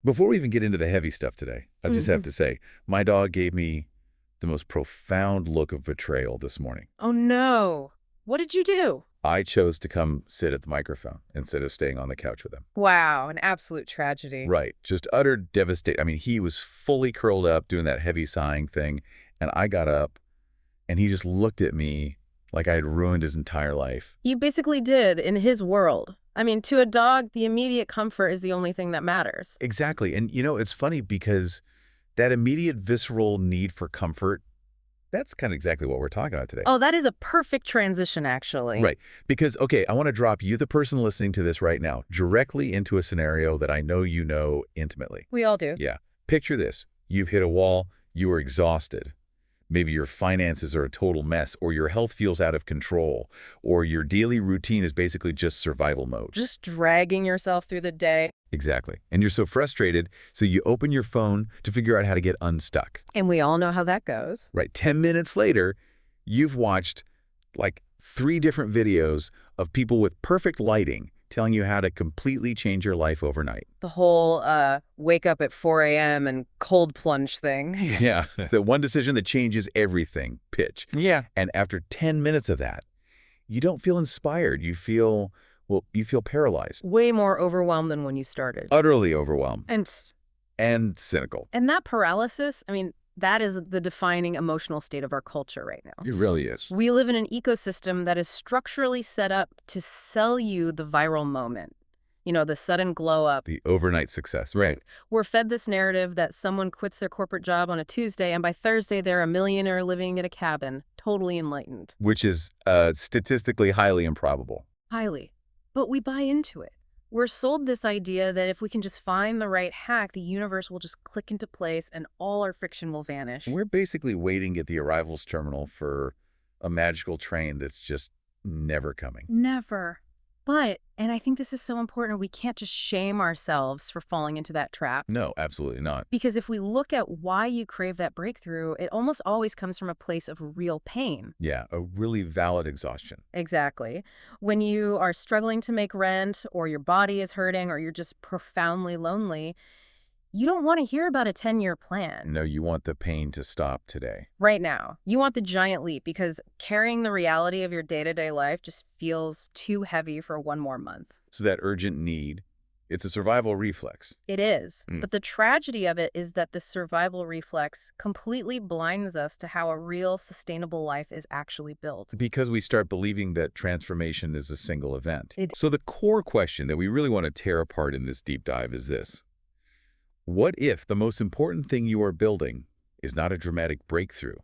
Before we even get into the heavy stuff today, I just have to say, my dog gave me the most profound look of betrayal this morning. Oh, no. What did you do? I chose to come sit at the microphone instead of staying on the couch with him. Wow, an absolute tragedy. Right. Just utter devastation. I mean, he was fully curled up doing that heavy sighing thing, and I got up, and he just looked at me like I had ruined his entire life. You basically did in his world. I mean, to a dog, the immediate comfort is the only thing that matters. Exactly. And, it's funny because that immediate visceral need for comfort, that's kind of exactly what we're talking about today. Oh, that is a perfect transition, actually. Right. Because, okay, I want to drop you, the person listening to this right now, directly into a scenario that I know you know intimately. We all do. Yeah. Picture this. You've hit a wall. You are exhausted. Maybe your finances are a total mess, or your health feels out of control, or your daily routine is basically just survival mode. Just dragging yourself through the day. Exactly. And you're so frustrated, so you open your phone to figure out how to get unstuck. And we all know how that goes. Right. 10 minutes later, you've watched like 3 different videos of people with perfect lighting telling you how to completely change your life overnight. The whole wake up at 4 a.m. and cold plunge thing. Yeah. The one decision that changes everything pitch. Yeah. And after 10 minutes of that, you don't feel inspired. You feel paralyzed. Way more overwhelmed than when you started. Utterly overwhelmed. And cynical. And that paralysis, I mean, that is the defining emotional state of our culture right now. It really is. We live in an ecosystem that is structurally set up to sell you the viral moment. The sudden glow up. The overnight success. Right. We're fed this narrative that someone quits their corporate job on a Tuesday, and by Thursday they're a millionaire living in a cabin, totally enlightened. Which is statistically highly improbable. Highly. But we buy into it. We're sold this idea that if we can just find the right hack, the universe will just click into place and all our friction will vanish. We're basically waiting at the arrivals terminal for a magical train that's just never coming. Never. But, and I think this is so important, we can't just shame ourselves for falling into that trap. No, absolutely not. Because if we look at why you crave that breakthrough, it almost always comes from a place of real pain. Yeah, a really valid exhaustion. Exactly. When you are struggling to make rent, or your body is hurting, or you're just profoundly lonely, you don't want to hear about a 10-year plan. No, you want the pain to stop today. Right now. You want the giant leap because carrying the reality of your day-to-day life just feels too heavy for one more month. So that urgent need, it's a survival reflex. It is. But the tragedy of it is that the survival reflex completely blinds us to how a real sustainable life is actually built. Because we start believing that transformation is a single event. So the core question that we really want to tear apart in this deep dive is this. What if the most important thing you are building is not a dramatic breakthrough,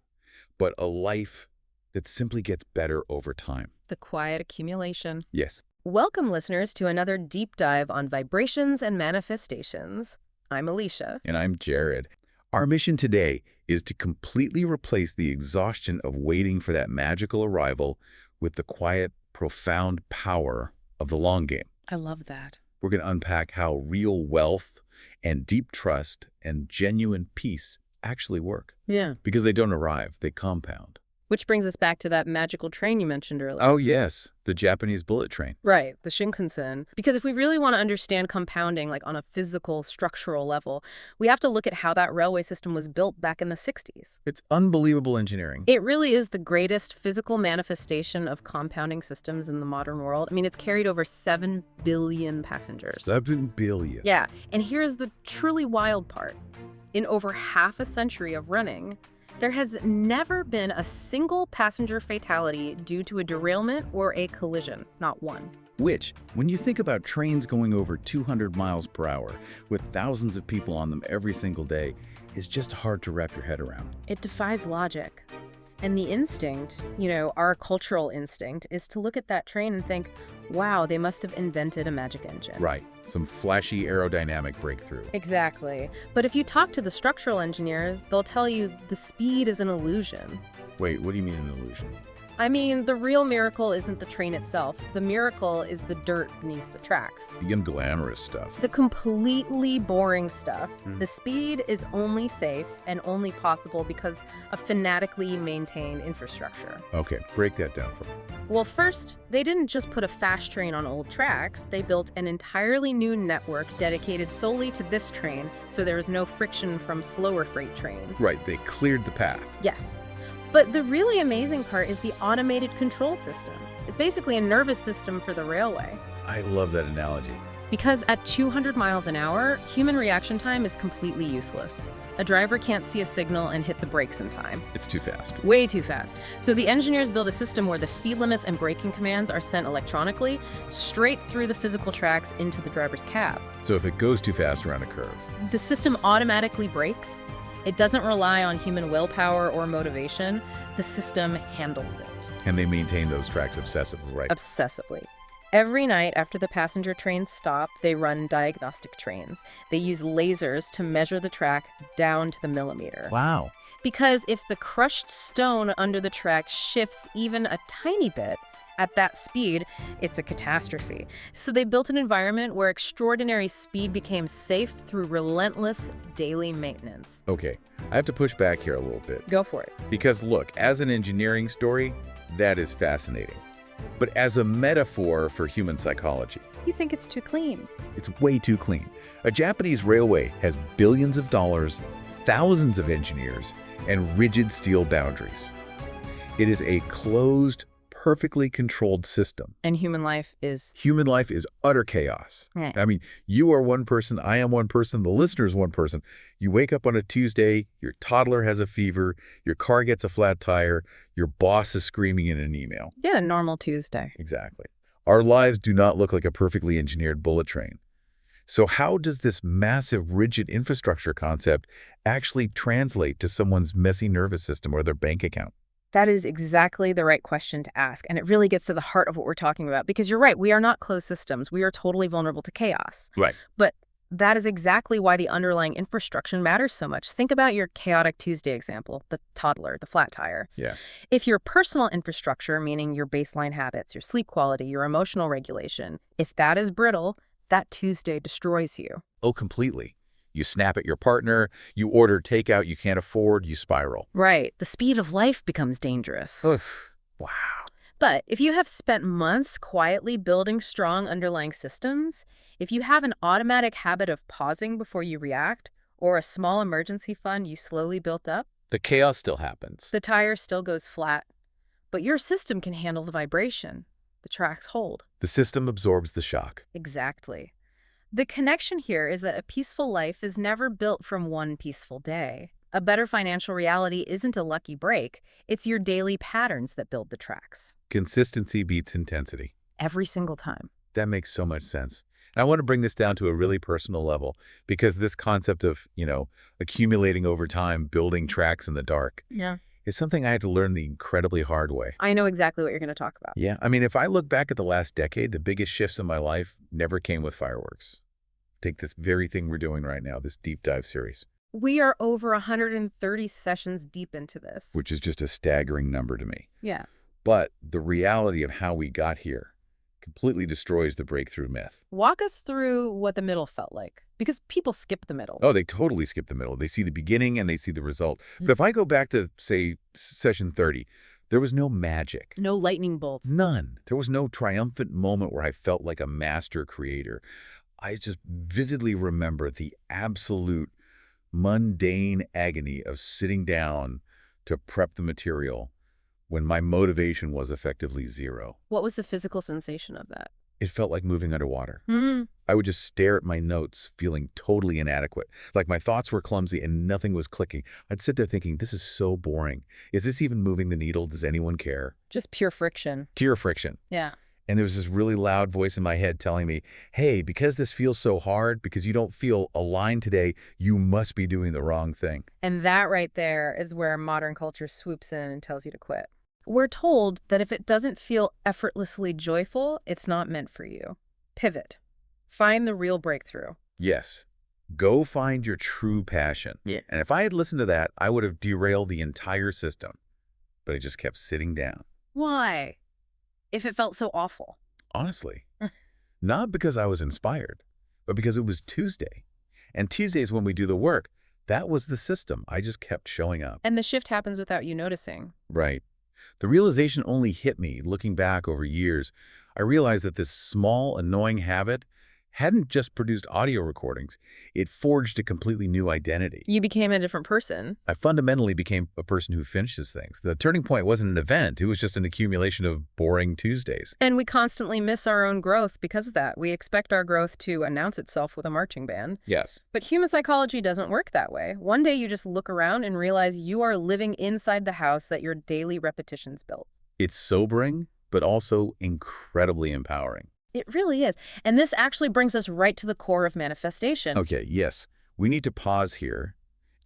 but a life that simply gets better over time? The quiet accumulation. Yes. Welcome, listeners, to another deep dive on vibrations and manifestations. I'm Alicia. And I'm Jared. Our mission today is to completely replace the exhaustion of waiting for that magical arrival with the quiet, profound power of the long game. I love that. We're going to unpack how real wealth and deep trust and genuine peace actually work. Yeah. Because they don't arrive, they compound. Which brings us back to that magical train you mentioned earlier. Oh, yes. The Japanese bullet train. Right, the Shinkansen. Because if we really want to understand compounding, like on a physical, structural level, we have to look at how that railway system was built back in the 60s. It's unbelievable engineering. It really is the greatest physical manifestation of compounding systems in the modern world. I mean, it's carried over 7 billion passengers. 7 billion. Yeah, and here's the truly wild part. In over half a century of running, there has never been a single passenger fatality due to a derailment or a collision. Not one. Which, when you think about trains going over 200 miles per hour with thousands of people on them every single day, is just hard to wrap your head around. It defies logic. And the instinct, our cultural instinct, is to look at that train and think, wow, they must have invented a magic engine. Right. Some flashy aerodynamic breakthrough. Exactly. But if you talk to the structural engineers, they'll tell you the speed is an illusion. Wait, what do you mean an illusion? I mean, the real miracle isn't the train itself. The miracle is the dirt beneath the tracks. The unglamorous stuff. The completely boring stuff. The speed is only safe and only possible because of fanatically maintained infrastructure. Okay, break that down for me. Well, first, they didn't just put a fast train on old tracks. They built an entirely new network dedicated solely to this train, so there was no friction from slower freight trains. Right, they cleared the path. Yes. But the really amazing part is the automated control system. It's basically a nervous system for the railway. I love that analogy. Because at 200 miles an hour, human reaction time is completely useless. A driver can't see a signal and hit the brakes in time. It's too fast. Way too fast. So the engineers build a system where the speed limits and braking commands are sent electronically straight through the physical tracks into the driver's cab. So if it goes too fast around a curve. The system automatically brakes. It doesn't rely on human willpower or motivation. The system handles it. And they maintain those tracks obsessively, right? Obsessively. Every night after the passenger trains stop, they run diagnostic trains. They use lasers to measure the track down to the millimeter. Wow. Because if the crushed stone under the track shifts even a tiny bit at that speed, it's a catastrophe. So they built an environment where extraordinary speed became safe through relentless daily maintenance. Okay, I have to push back here a little bit. Go for it. Because look, as an engineering story, that is fascinating. But as a metaphor for human psychology, You think it's too clean. it's way too clean. A Japanese railway has billions of dollars, thousands of engineers, and rigid steel boundaries. It is a closed, perfectly controlled system. And human life is... Human life is utter chaos. Right. I mean, you are one person, I am one person, the listener is one person. You wake up on a Tuesday, your toddler has a fever, your car gets a flat tire, your boss is screaming in an email. Yeah, normal Tuesday. Exactly. Our lives do not look like a perfectly engineered bullet train. So how does this massive rigid infrastructure concept actually translate to someone's messy nervous system or their bank account? That is exactly the right question to ask, and it really gets to the heart of what we're talking about, because you're right, we are not closed systems. We are totally vulnerable to chaos. Right. But that is exactly why the underlying infrastructure matters so much. Think about your chaotic Tuesday example, the toddler, the flat tire. Yeah. If your personal infrastructure, meaning your baseline habits, your sleep quality, your emotional regulation, if that is brittle, that Tuesday destroys you. Oh, completely. You snap at your partner, you order takeout you can't afford, you spiral. Right. The speed of life becomes dangerous. Oof. Wow. But if you have spent months quietly building strong underlying systems, if you have an automatic habit of pausing before you react, or a small emergency fund you slowly built up, The chaos still happens. the tire still goes flat. But your system can handle the vibration. The tracks hold. The system absorbs the shock. Exactly. The connection here is that a peaceful life is never built from one peaceful day. A better financial reality isn't a lucky break. It's your daily patterns that build the tracks. Consistency beats intensity. Every single time. That makes so much sense. And I want to bring this down to a really personal level because this concept of, accumulating over time, building tracks in the dark Yeah. is something I had to learn the incredibly hard way. I know exactly what you're going to talk about. Yeah, I mean, if I look back at the last decade, the biggest shifts in my life never came with fireworks. Take this very thing we're doing right now, this deep dive series, We are over 130 sessions deep into this. which is just a staggering number to me. Yeah. But the reality of how we got here completely destroys the breakthrough myth. Walk us through what the middle felt like. Because people skip the middle. Oh, they totally skip the middle. They see the beginning and they see the result. But if I go back to, say, session 30, there was no magic. No lightning bolts. None. There was no triumphant moment where I felt like a master creator. I just vividly remember the absolute mundane agony of sitting down to prep the material when my motivation was effectively zero. What was the physical sensation of that? It felt like moving underwater. Hmm. I would just stare at my notes, feeling totally inadequate. Like my thoughts were clumsy and nothing was clicking. I'd sit there thinking, this is so boring. Is this even moving the needle? Does anyone care? Just pure friction. Pure friction. Yeah. And there was this really loud voice in my head telling me, hey, because this feels so hard, because you don't feel aligned today, you must be doing the wrong thing. And that right there is where modern culture swoops in and tells you to quit. We're told that if it doesn't feel effortlessly joyful, it's not meant for you. Pivot. Find the real breakthrough. Yes. Go find your true passion. Yeah. And if I had listened to that, I would have derailed the entire system. But I just kept sitting down. Why? If it felt so awful. Honestly, not because I was inspired, but because it was Tuesday. And Tuesdays when we do the work, that was the system. I just kept showing up. And the shift happens without you noticing. Right. The realization only hit me looking back over years. I realized that this small, annoying habit hadn't just produced audio recordings. It forged a completely new identity. You became a different person. I fundamentally became a person who finishes things. The turning point wasn't an event. It was just an accumulation of boring Tuesdays. And we constantly miss our own growth because of that. We expect our growth to announce itself with a marching band. Yes. But human psychology doesn't work that way. One day you just look around and realize you are living inside the house that your daily repetitions built. It's sobering, but also incredibly empowering. It really is. And this actually brings us right to the core of manifestation. Okay, yes. We need to pause here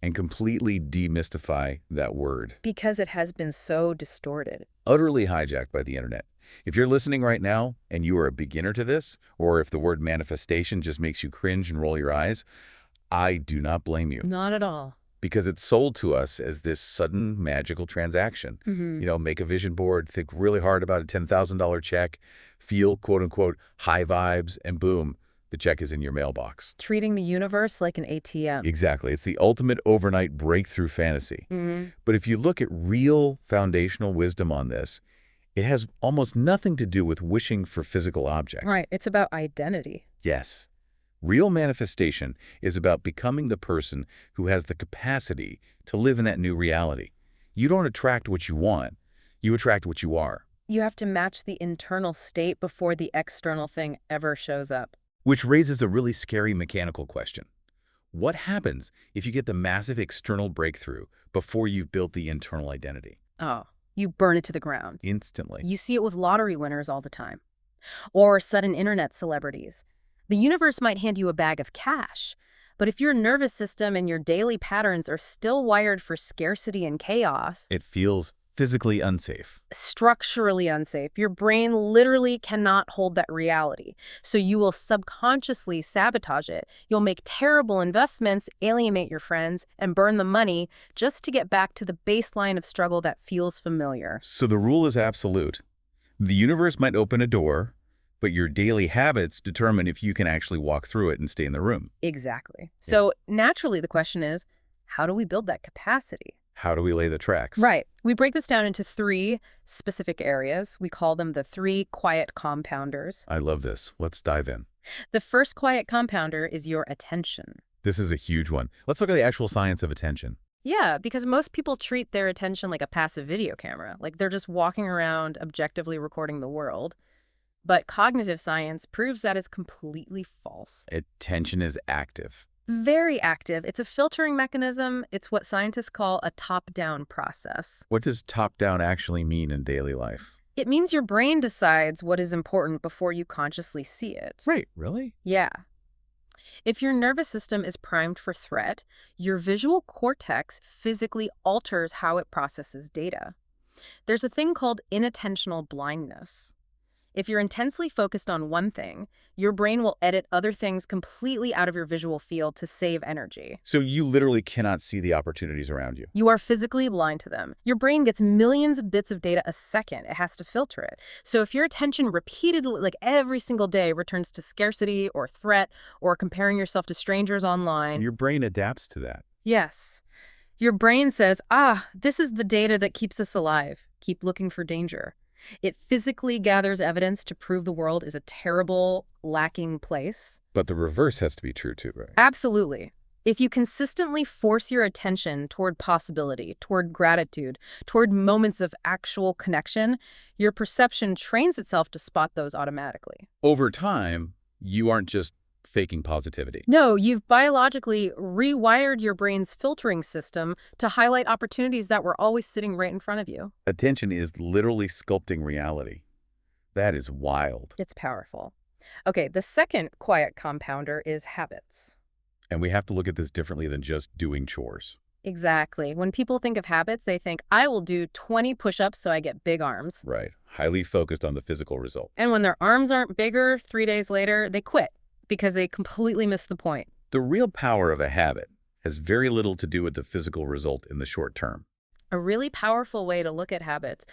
and completely demystify that word. Because it has been so distorted. Utterly hijacked by the internet. If you're listening right now and you are a beginner to this, or if the word manifestation just makes you cringe and roll your eyes, I do not blame you. Not at all. Because it's sold to us as this sudden magical transaction. Make a vision board, think really hard about a $10,000 check, feel quote-unquote high vibes, and boom, the check is in your mailbox. Treating the universe like an ATM. Exactly. It's the ultimate overnight breakthrough fantasy. But if you look at real foundational wisdom on this, it has almost nothing to do with wishing for physical objects. Right. It's about identity. Yes. Real manifestation is about becoming the person who has the capacity to live in that new reality. You don't attract what you want. You attract what you are. You have to match the internal state before the external thing ever shows up. Which raises a really scary mechanical question. What happens if you get the massive external breakthrough before you've built the internal identity? Oh, you burn it to the ground. Instantly. You see it with lottery winners all the time. Or sudden internet celebrities. The universe might hand you a bag of cash, but if your nervous system and your daily patterns are still wired for scarcity and chaos, It feels physically unsafe. structurally unsafe, your brain literally cannot hold that reality. So you will subconsciously sabotage it. You'll make terrible investments, alienate your friends, and burn the money just to get back to the baseline of struggle that feels familiar. So the rule is absolute. The universe might open a door, but your daily habits determine if you can actually walk through it and stay in the room. Exactly. So naturally, the question is, how do we build that capacity? How do we lay the tracks? Right. We break this down into 3 specific areas. We call them the 3 quiet compounders. I love this. Let's dive in. The first quiet compounder is your attention. This is a huge one. Let's look at the actual science of attention. Yeah, because most people treat their attention like a passive video camera, like they're just walking around objectively recording the world. But cognitive science proves that is completely false. Attention is active. Very active. It's a filtering mechanism. It's what scientists call a top-down process. What does top-down actually mean in daily life? It means your brain decides what is important before you consciously see it. Right, really? Yeah. If your nervous system is primed for threat, your visual cortex physically alters how it processes data. There's a thing called inattentional blindness. If you're intensely focused on one thing, your brain will edit other things completely out of your visual field to save energy. So you literally cannot see the opportunities around you. You are physically blind to them. Your brain gets millions of bits of data a second. It has to filter it. So if your attention repeatedly, like every single day, returns to scarcity or threat or comparing yourself to strangers online. And your brain adapts to that. Yes. Your brain says, this is the data that keeps us alive. Keep looking for danger. It physically gathers evidence to prove the world is a terrible, lacking place. But the reverse has to be true too, right? Absolutely. If you consistently force your attention toward possibility, toward gratitude, toward moments of actual connection, your perception trains itself to spot those automatically. Over time, you aren't just faking positivity. No, you've biologically rewired your brain's filtering system to highlight opportunities that were always sitting right in front of you. Attention is literally sculpting reality. That is wild. It's powerful. Okay, the second quiet compounder is habits. And we have to look at this differently than just doing chores. Exactly. When people think of habits, they think, I will do 20 push-ups so I get big arms. Right. Highly focused on the physical result. And when their arms aren't bigger, 3 days later, they quit because they completely missed the point. The real power of a habit has very little to do with the physical result in the short term. A really powerful way to look at habits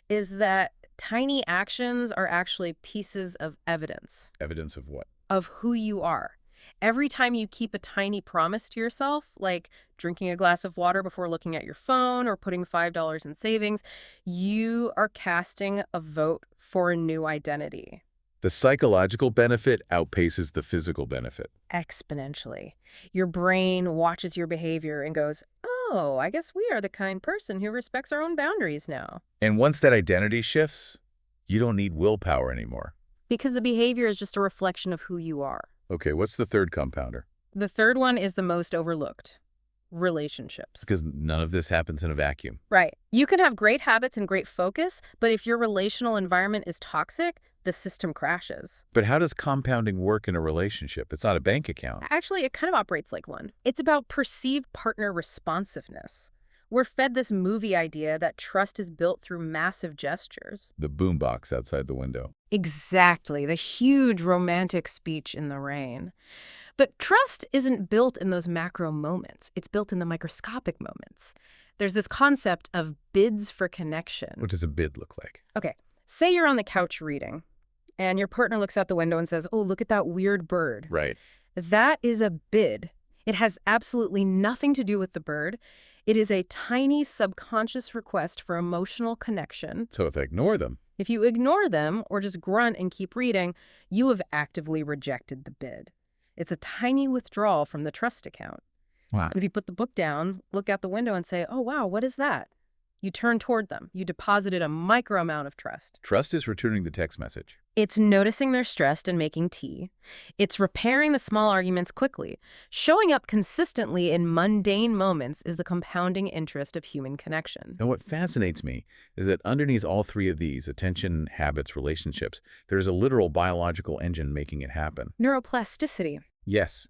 is that tiny actions are actually pieces of evidence Evidence of what? of who you are. Every time you keep a tiny promise to yourself, like drinking a glass of water before looking at your phone or putting $5 in savings, you are casting a vote for a new identity The psychological benefit outpaces the physical benefit. exponentially. Your brain watches your behavior and goes, oh, I guess we are the kind person who respects our own boundaries now. And once that identity shifts, you don't need willpower anymore. Because the behavior is just a reflection of who you are. Okay, what's the third compounder? The third one is the most overlooked. Relationships. Because none of this happens in a vacuum. Right. You can have great habits and great focus, but if your relational environment is toxic, the system crashes. But how does compounding work in a relationship? It's not a bank account. Actually, it kind of operates like one. It's about perceived partner responsiveness. We're fed this movie idea that trust is built through massive gestures. The boombox outside the window. Exactly, the huge romantic speech in the rain. But trust isn't built in those macro moments. It's built in the microscopic moments. There's this concept of bids for connection. What does a bid look like? Okay, say you're on the couch reading, and your partner looks out the window and says, oh, look at that weird bird. Right. That is a bid. It has absolutely nothing to do with the bird. It is a tiny subconscious request for emotional connection. So if I ignore them, If you ignore them or just grunt and keep reading, you have actively rejected the bid. It's a tiny withdrawal from the trust account. wow. And if you put the book down, look out the window and say, oh, wow, what is that? You turn toward them. You deposited a micro amount of trust. Trust is returning the text message. It's noticing they're stressed and making tea. It's repairing the small arguments quickly. Showing up consistently in mundane moments is the compounding interest of human connection. And what fascinates me is that underneath all three of these, attention, habits, relationships, there's a literal biological engine making it happen. Neuroplasticity. Yes,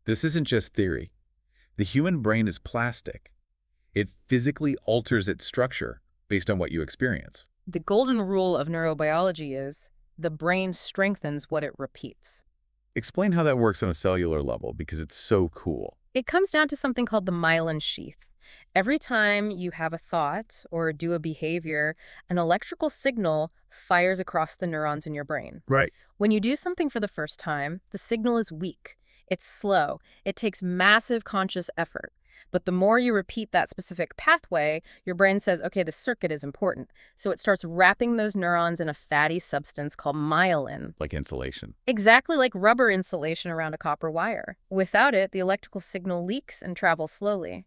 this isn't just theory. The human brain is plastic. It physically alters its structure based on what you experience. The golden rule of neurobiology is the brain strengthens what it repeats. Explain how that works on a cellular level, because it's so cool. It comes down to something called the myelin sheath. Every time you have a thought or do a behavior, an electrical signal fires across the neurons in your brain. Right. When you do something for the first time, the signal is weak. It's slow. It takes massive conscious effort. But the more you repeat that specific pathway, your brain says, okay, the circuit is important. So it starts wrapping those neurons in a fatty substance called myelin. Like insulation. Exactly like rubber insulation around a copper wire. Without it, the electrical signal leaks and travels slowly.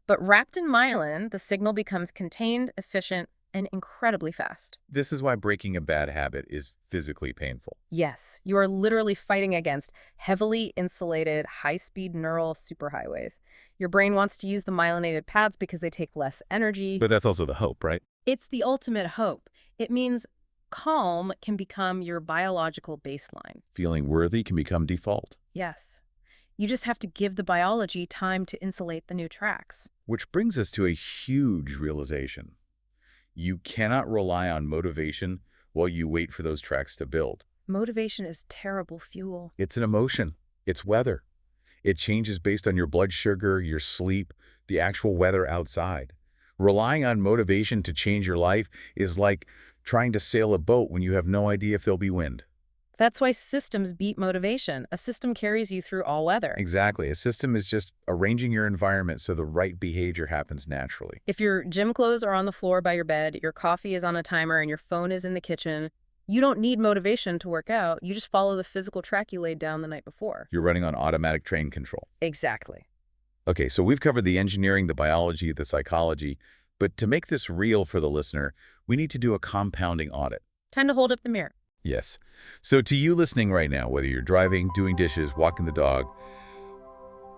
But wrapped in myelin, the signal becomes contained, efficient, and incredibly fast. This is why breaking a bad habit is physically painful. Yes, you are literally fighting against heavily insulated, high-speed neural superhighways. Your brain wants to use the myelinated paths because they take less energy. But that's also the hope, right? It's the ultimate hope. It means calm can become your biological baseline. Feeling worthy can become default. Yes. You just have to give the biology time to insulate the new tracks. Which brings us to a huge realization. You cannot rely on motivation while you wait for those tracks to build. Motivation is terrible fuel. It's an emotion. It's weather. It changes based on your blood sugar, your sleep, the actual weather outside. Relying on motivation to change your life is like trying to sail a boat when you have no idea if there'll be wind. That's why systems beat motivation. A system carries you through all weather. Exactly. A system is just arranging your environment so the right behavior happens naturally. If your gym clothes are on the floor by your bed, your coffee is on a timer, and your phone is in the kitchen, you don't need motivation to work out. You just follow the physical track you laid down the night before. You're running on automatic train control. Exactly. Okay, so we've covered the engineering, the biology, the psychology, but to make this real for the listener, we need to do a compounding audit. Time to hold up the mirror. Yes. So to you listening right now, whether you're driving, doing dishes, walking the dog,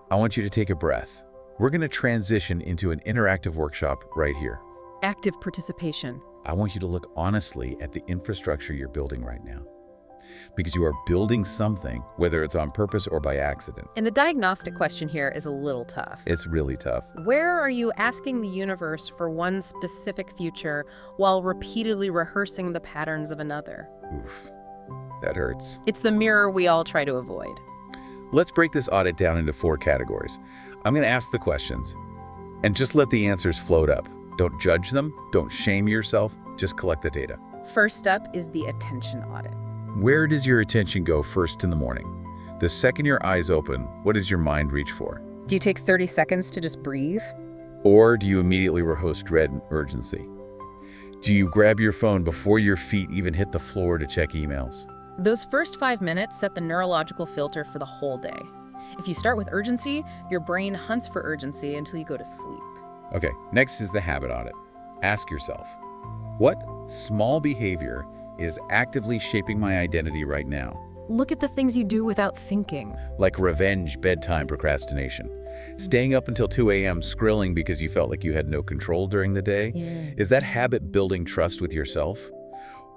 I want you to take a breath. We're going to transition into an interactive workshop right here. Active participation. I want you to look honestly at the infrastructure you're building right now. Because you are building something, whether it's on purpose or by accident. And the diagnostic question here is a little tough. It's really tough. Where are you asking the universe for one specific future while repeatedly rehearsing the patterns of another? Oof, that hurts. It's the mirror we all try to avoid. Let's break this audit down into 4 categories. I'm going to ask the questions and just let the answers float up. Don't judge them, don't shame yourself, just collect the data. First step is the attention audit. Where does your attention go first in the morning? The second your eyes open, what does your mind reach for? Do you take 30 seconds to just breathe? Or do you immediately rehearse dread and urgency? Do you grab your phone before your feet even hit the floor to check emails? Those first 5 minutes set the neurological filter for the whole day. If you start with urgency, your brain hunts for urgency until you go to sleep. Okay, next is the habit audit. Ask yourself, what small behavior is actively shaping my identity right now? Look at the things you do without thinking. Like revenge bedtime procrastination. Staying up until 2 a.m. skrilling because you felt like you had no control during the day? Yeah. Is that habit building trust with yourself?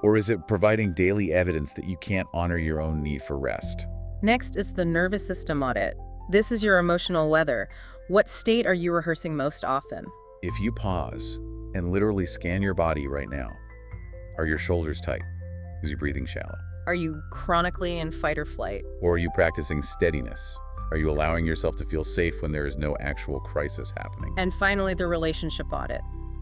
Or is it providing daily evidence that you can't honor your own need for rest? Next is the nervous system audit. This is your emotional weather. What state are you rehearsing most often? If you pause and literally scan your body right now, are your shoulders tight? Is your breathing shallow? Are you chronically in fight or flight? Or are you practicing steadiness? Are you allowing yourself to feel safe when there is no actual crisis happening? And finally, the relationship audit.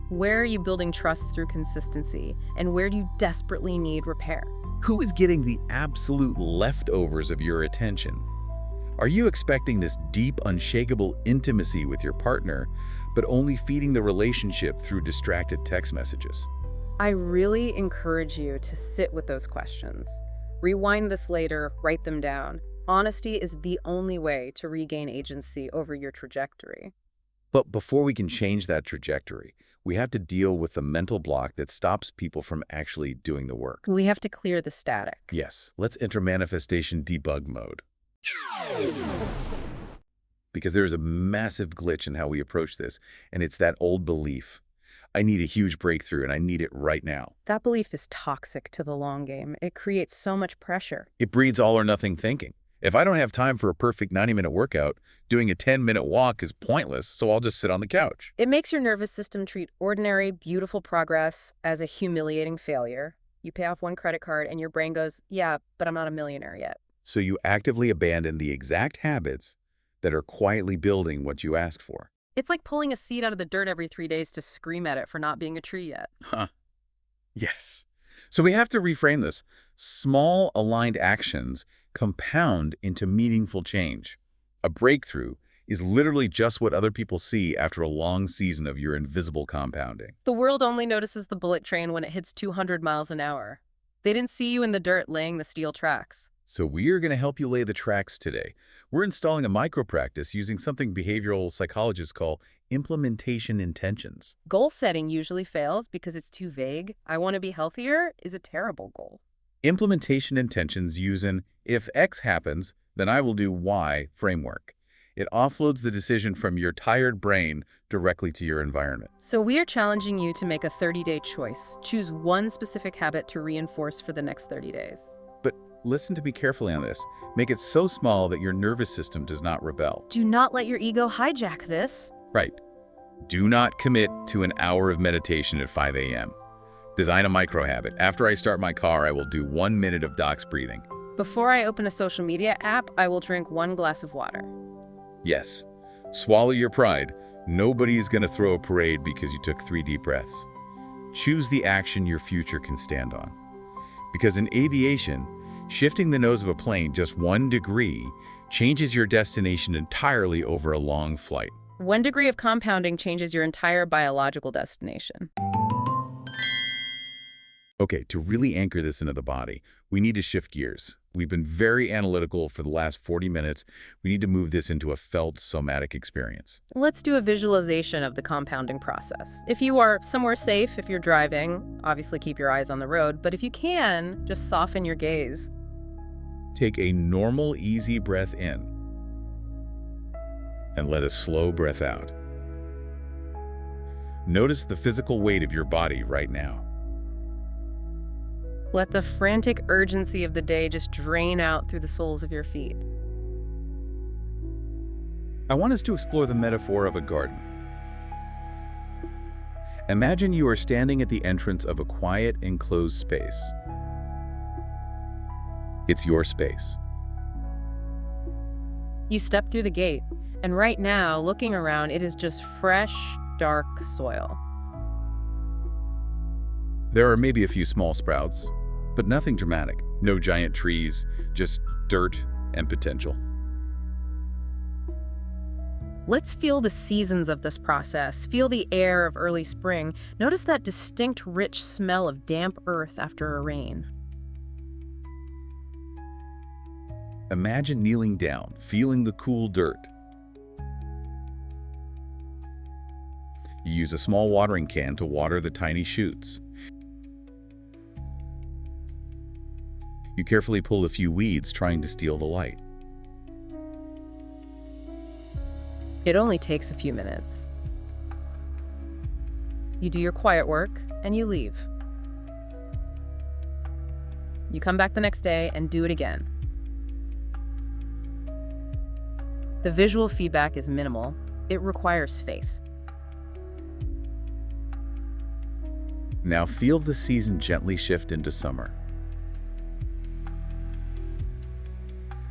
Where are you building trust through consistency? And where do you desperately need repair? Who is getting the absolute leftovers of your attention? Are you expecting this deep, unshakable intimacy with your partner, but only feeding the relationship through distracted text messages? I really encourage you to sit with those questions. Rewind this later, write them down. Honesty is the only way to regain agency over your trajectory. But before we can change that trajectory, we have to deal with the mental block that stops people from actually doing the work. We have to clear the static. Yes, let's enter manifestation debug mode. Because there's a massive glitch in how we approach this, and it's that old belief. I need a huge breakthrough, and I need it right now. That belief is toxic to the long game. It creates so much pressure. It breeds all or nothing thinking. If I don't have time for a perfect 90-minute workout, doing a 10-minute walk is pointless, so I'll just sit on the couch. It makes your nervous system treat ordinary, beautiful progress as a humiliating failure. You pay off one credit card and your brain goes, yeah, but I'm not a millionaire yet. So you actively abandon the exact habits that are quietly building what you asked for. It's like pulling a seed out of the dirt every 3 days to scream at it for not being a tree yet. Huh. Yes. So we have to reframe this. Small, aligned actions compound into meaningful change. A breakthrough is literally just what other people see after a long season of your invisible compounding. The world only notices the bullet train when it hits 200 miles an hour. They didn't see you in the dirt laying the steel tracks. So we are going to help you lay the tracks today. We're installing a micro-practice using something behavioral psychologists call implementation intentions. Goal setting usually fails because it's too vague. I want to be healthier is a terrible goal. Implementation intentions use an if X happens, then I will do Y framework. It offloads the decision from your tired brain directly to your environment. So we are challenging you to make a 30-day choice. Choose one specific habit to reinforce for the next 30 days. But listen to me carefully on this. Make it so small that your nervous system does not rebel. Do not let your ego hijack this. Right. Do not commit to an hour of meditation at 5 a.m. Design a micro habit. After I start my car, I will do 1 minute of dox breathing. Before I open a social media app, I will drink 1 glass of water. Yes. Swallow your pride. Nobody's going to throw a parade because you took 3 deep breaths. Choose the action your future can stand on. Because in aviation, shifting the nose of a plane just 1 degree changes your destination entirely over a long flight. 1 degree of compounding changes your entire biological destination. Okay, to really anchor this into the body, we need to shift gears. We've been very analytical for the last 40 minutes. We need to move this into a felt somatic experience. Let's do a visualization of the compounding process. If you are somewhere safe, if you're driving, obviously keep your eyes on the road, but if you can, just soften your gaze. Take a normal, easy breath in and let a slow breath out. Notice the physical weight of your body right now. Let the frantic urgency of the day just drain out through the soles of your feet. I want us to explore the metaphor of a garden. Imagine you are standing at the entrance of a quiet, enclosed space. It's your space. You step through the gate, and right now, looking around, it is just fresh, dark soil. There are maybe a few small sprouts, but nothing dramatic. No giant trees, just dirt and potential. Let's feel the seasons of this process. Feel the air of early spring. Notice that distinct, rich smell of damp earth after a rain. Imagine kneeling down, feeling the cool dirt. You use a small watering can to water the tiny shoots. You carefully pull a few weeds, trying to steal the light. It only takes a few minutes. You do your quiet work, and you leave. You come back the next day and do it again. The visual feedback is minimal. It requires faith. Now feel the season gently shift into summer.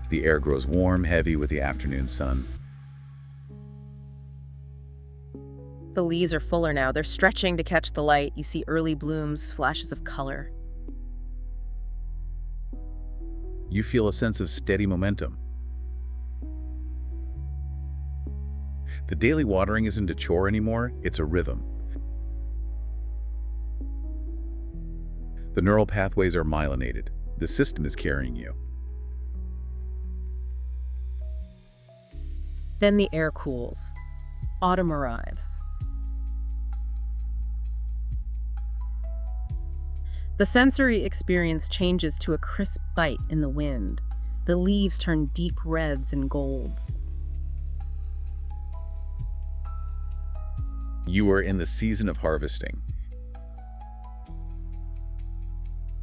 The air grows warm, heavy with the afternoon sun. The leaves are fuller now. They're stretching to catch the light. You see early blooms, flashes of color. You feel a sense of steady momentum. The daily watering isn't a chore anymore, it's a rhythm. The neural pathways are myelinated. The system is carrying you. Then the air cools. Autumn arrives. The sensory experience changes to a crisp bite in the wind. The leaves turn deep reds and golds. You are in the season of harvesting.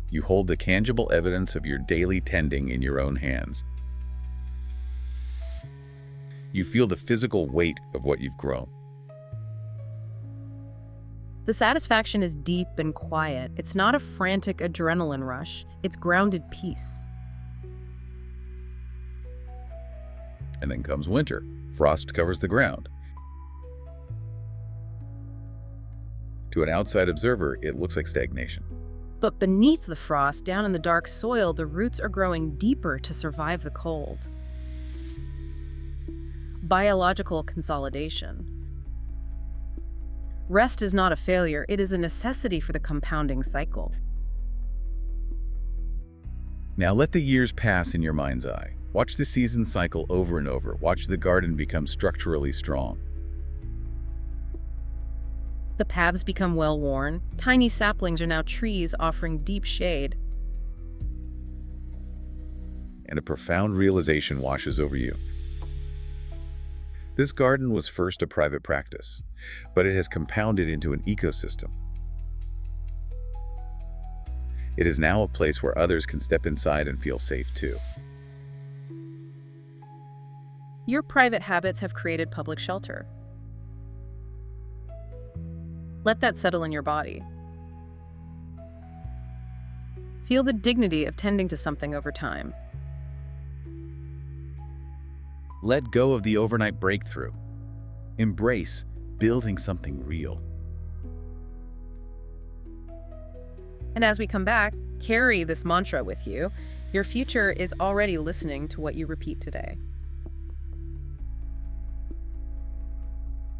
You hold the tangible evidence of your daily tending in your own hands. You feel the physical weight of what you've grown. The satisfaction is deep and quiet. It's not a frantic adrenaline rush. It's grounded peace. And then comes winter. Frost covers the ground. To an outside observer, it looks like stagnation. But beneath the frost, down in the dark soil, the roots are growing deeper to survive the cold. Biological consolidation. Rest is not a failure, it is a necessity for the compounding cycle. Now let the years pass in your mind's eye. Watch the season cycle over and over. Watch the garden become structurally strong. The paths become well-worn. Tiny saplings are now trees offering deep shade. And a profound realization washes over you. This garden was first a private practice, but it has compounded into an ecosystem. It is now a place where others can step inside and feel safe too. Your private habits have created public shelter. Let that settle in your body. Feel the dignity of tending to something over time. Let go of the overnight breakthrough. Embrace building something real. And as we come back, carry this mantra with you. Your future is already listening to what you repeat today.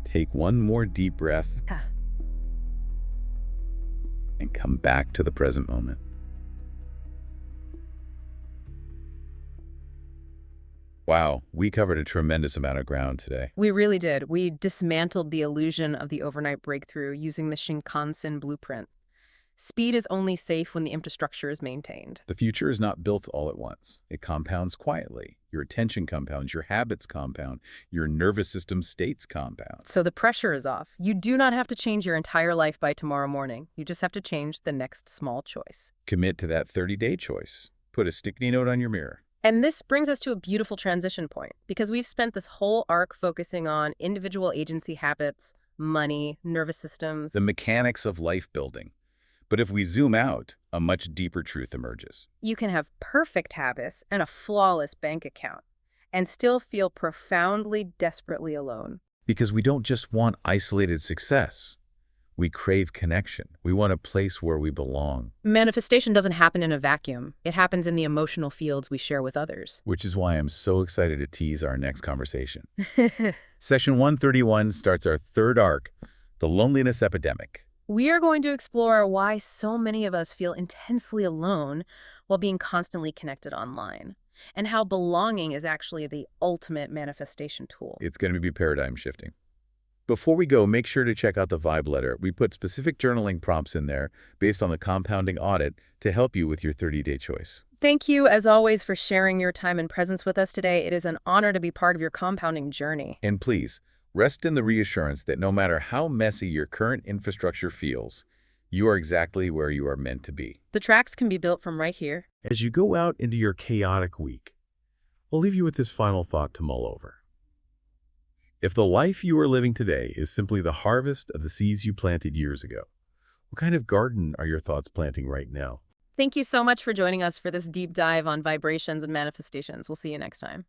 Take one more deep breath and come back to the present moment. Wow, we covered a tremendous amount of ground today. We really did. We dismantled the illusion of the overnight breakthrough using the Shinkansen blueprint. Speed is only safe when the infrastructure is maintained. The future is not built all at once. It compounds quietly. Your attention compounds, your habits compound, your nervous system states compound. So the pressure is off. You do not have to change your entire life by tomorrow morning. You just have to change the next small choice. Commit to that 30-day choice. Put a sticky note on your mirror. And this brings us to a beautiful transition point, because we've spent this whole arc focusing on individual agency habits, money, nervous systems, the mechanics of life building. But if we zoom out, a much deeper truth emerges. You can have perfect habits and a flawless bank account, and still feel profoundly, desperately alone. Because we don't just want isolated success. We crave connection. We want a place where we belong. Manifestation doesn't happen in a vacuum. It happens in the emotional fields we share with others. Which is why I'm so excited to tease our next conversation. Session 131 starts our third arc, the loneliness epidemic. We are going to explore why so many of us feel intensely alone while being constantly connected online, and how belonging is actually the ultimate manifestation tool. It's going to be paradigm shifting. Before we go, make sure to check out the vibe letter. We put specific journaling prompts in there based on the compounding audit to help you with your 30-day choice. Thank you, as always, for sharing your time and presence with us today. It is an honor to be part of your compounding journey. And please, rest in the reassurance that no matter how messy your current infrastructure feels, you are exactly where you are meant to be. The tracks can be built from right here. As you go out into your chaotic week, we'll leave you with this final thought to mull over. If the life you are living today is simply the harvest of the seeds you planted years ago, what kind of garden are your thoughts planting right now? Thank you so much for joining us for this deep dive on vibrations and manifestations. We'll see you next time.